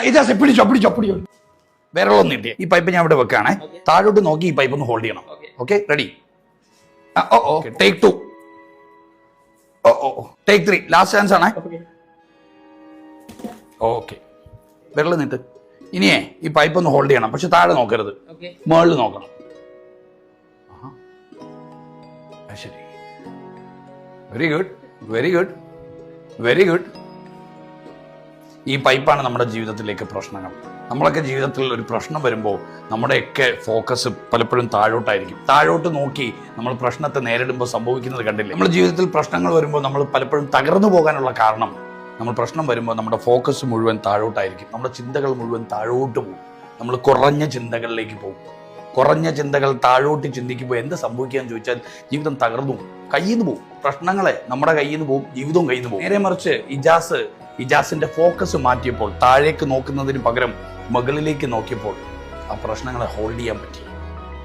ഇജാസെ പിടിച്ചോ. വിരളൊന്നും നീട്ടിയ ഈ പൈപ്പ് ഞാൻ ഇവിടെ വെക്കാണേ. താഴോട്ട് നോക്കി ഈ പൈപ്പ് ഒന്ന് ഹോൾഡ് ചെയ്യണം. Okay, ready? Take 2, take 3, last chance ആണേ. ഓക്കെ, വിരൽ നീട്ട്. ഇനിയേ ഈ പൈപ്പ് ഒന്ന് ഹോൾഡ് ചെയ്യണം, പക്ഷെ താഴെ നോക്കരുത്, മുകളിൽ നോക്കണം. ശരി, very good, very good, very good. ഈ പൈപ്പാണ് നമ്മുടെ ജീവിതത്തിലേക്ക് പ്രശ്നങ്ങൾ. നമ്മളൊക്കെ ജീവിതത്തിൽ ഒരു പ്രശ്നം വരുമ്പോൾ നമ്മുടെയൊക്കെ ഫോക്കസ് പലപ്പോഴും താഴോട്ടായിരിക്കും. താഴോട്ട് നോക്കി നമ്മൾ പ്രശ്നത്തെ നേരിടുമ്പോൾ സംഭവിക്കുന്നത് കണ്ടില്ലേ? നമ്മുടെ ജീവിതത്തിൽ പ്രശ്നങ്ങൾ വരുമ്പോൾ നമ്മൾ പലപ്പോഴും തകർന്നു പോകാനുള്ള കാരണം, നമ്മൾ പ്രശ്നം വരുമ്പോൾ നമ്മുടെ ഫോക്കസ് മുഴുവൻ താഴോട്ടായിരിക്കും. നമ്മുടെ ചിന്തകൾ മുഴുവൻ താഴോട്ട് പോകും. നമ്മൾ കുറഞ്ഞ ചിന്തകളിലേക്ക് പോകും. കുറഞ്ഞ ചിന്തകൾ താഴോട്ട് ചിന്തിക്കുമ്പോൾ എന്ത് സംഭവിക്കുകയെന്ന് ചോദിച്ചാൽ ജീവിതം തകർന്നു പോകും, കയ്യിൽ നിന്ന് പോകും. പ്രശ്നങ്ങളെ നമ്മുടെ കയ്യിൽ നിന്ന് പോകും, ജീവിതവും കയ്യിൽ നിന്ന് പോകും. നേരെ മറിച്ച് ഇജാസിന്റെ ഫോക്കസ് മാറ്റിയപ്പോൾ, താഴേക്ക് നോക്കുന്നതിന് പകരം മുകളിലേക്ക് നോക്കിയപ്പോൾ ആ പ്രശ്നങ്ങളെ ഹോൾഡ് ചെയ്യാൻ പറ്റി,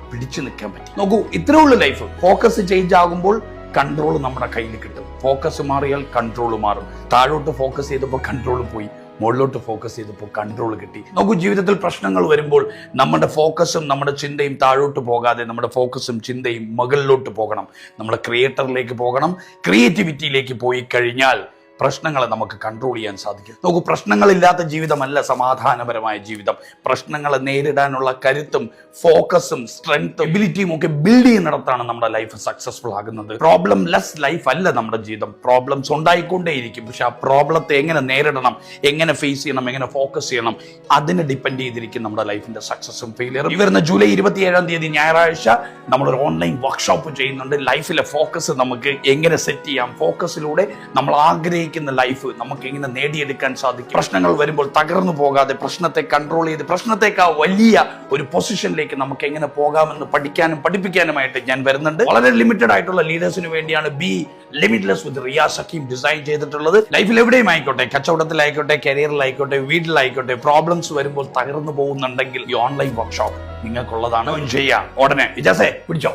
പിടിച്ചു നിൽക്കാൻ പറ്റി. നോക്കൂ, ഇത്രേ ഉള്ളൂ ലൈഫ്. ഫോക്കസ് ചേഞ്ച് ആകുമ്പോൾ കൺട്രോൾ നമ്മുടെ കയ്യിൽ കിട്ടും. ഫോക്കസ് മാറിയാൽ കൺട്രോൾ മാറും. താഴോട്ട് ഫോക്കസ് ചെയ്തപ്പോൾ കൺട്രോൾ പോയി, മുകളിലോട്ട് ഫോക്കസ് ചെയ്തപ്പോൾ കൺട്രോൾ കിട്ടി. നോക്കൂ, ജീവിതത്തിൽ പ്രശ്നങ്ങൾ വരുമ്പോൾ നമ്മുടെ ഫോക്കസും നമ്മുടെ ചിന്തയും താഴോട്ട് പോകാതെ നമ്മുടെ ഫോക്കസും ചിന്തയും മുകളിലോട്ട് പോകണം. നമ്മുടെ ക്രിയേറ്ററിലേക്ക് പോകണം. ക്രിയേറ്റിവിറ്റിയിലേക്ക് പോയി കഴിഞ്ഞാൽ പ്രശ്നങ്ങളെ നമുക്ക് കൺട്രോൾ ചെയ്യാൻ സാധിക്കും. നോക്കൂ, പ്രശ്നങ്ങളില്ലാത്ത ജീവിതമല്ല സമാധാനപരമായ ജീവിതം. പ്രശ്നങ്ങളെ നേരിടാനുള്ള കരുത്തും ഫോക്കസും സ്ട്രെങ്ത്തും എബിലിറ്റിയും ഒക്കെ ബിൽഡ് ചെയ്യുന്നിടത്താണ് നമ്മുടെ ലൈഫ് സക്സസ്ഫുൾ ആകുന്നത്. പ്രോബ്ലം ലെസ് ലൈഫ് അല്ല നമ്മുടെ ജീവിതം. പ്രോബ്ലംസ് ഉണ്ടായിക്കൊണ്ടേയിരിക്കും. പക്ഷെ ആ പ്രോബ്ലത്തെ എങ്ങനെ നേരിടണം, എങ്ങനെ ഫേസ് ചെയ്യണം, എങ്ങനെ ഫോക്കസ് ചെയ്യണം, അതിനെ ഡിപ്പെൻഡ് ചെയ്തിരിക്കും നമ്മുടെ ലൈഫിന്റെ സക്സസും ഫെയിലിയറും. ഈ വരുന്ന ജൂലൈ 27 ഞായറാഴ്ച നമ്മളൊരു ഓൺലൈൻ വർക്ക്ഷോപ്പ് ചെയ്യുന്നുണ്ട്. ലൈഫിലെ ഫോക്കസ് നമുക്ക് എങ്ങനെ സെറ്റ് ചെയ്യാം, ഫോക്കസിലൂടെ നമ്മൾ ആഗ്രഹിക്കുന്ന ലൈഫ് നമുക്ക് എങ്ങനെ നേടിയെടുക്കാൻ സാധിക്കും. പ്രശ്നങ്ങൾ വരുമ്പോൾ തകർന്നു പോകാതെ പ്രശ്നത്തെ കൺട്രോൾ ചെയ്ത് പ്രശ്നത്തെക്കാൾ വലിയ ഒരു പൊസിഷനിലേക്ക് നമുക്ക് എങ്ങനെ പോകാമെന്ന് പഠിക്കാനും പഠിപ്പിക്കാനുമായിട്ട് ഞാൻ വരുന്നുണ്ട്. വളരെ ലിമിറ്റഡ് ആയിട്ടുള്ള ലീഡേഴ്സിന് വേണ്ടിയാണ് ബി ലിമിറ്റ്ലെസ് വിത്ത് റിയാസ് ഹക്കീം ഡിസൈൻ ചെയ്തിട്ടുള്ളത്. ലൈഫിൽ എവിടെയും ആയിക്കോട്ടെ, കച്ചവടത്തിലായിക്കോട്ടെ, കരിയറിലായിക്കോട്ടെ, വീട്ടിലായിക്കോട്ടെ, പ്രോബ്ലംസ് വരുമ്പോൾ തകർന്നു പോകുന്നുണ്ടെങ്കിൽ ഈ ഓൺലൈൻ വർക്ക്ഷോപ്പ് നിങ്ങൾക്കുള്ളതാണ്. ചെയ്യാം ഉടനെ. ഇജാസേ പിടിച്ചോ.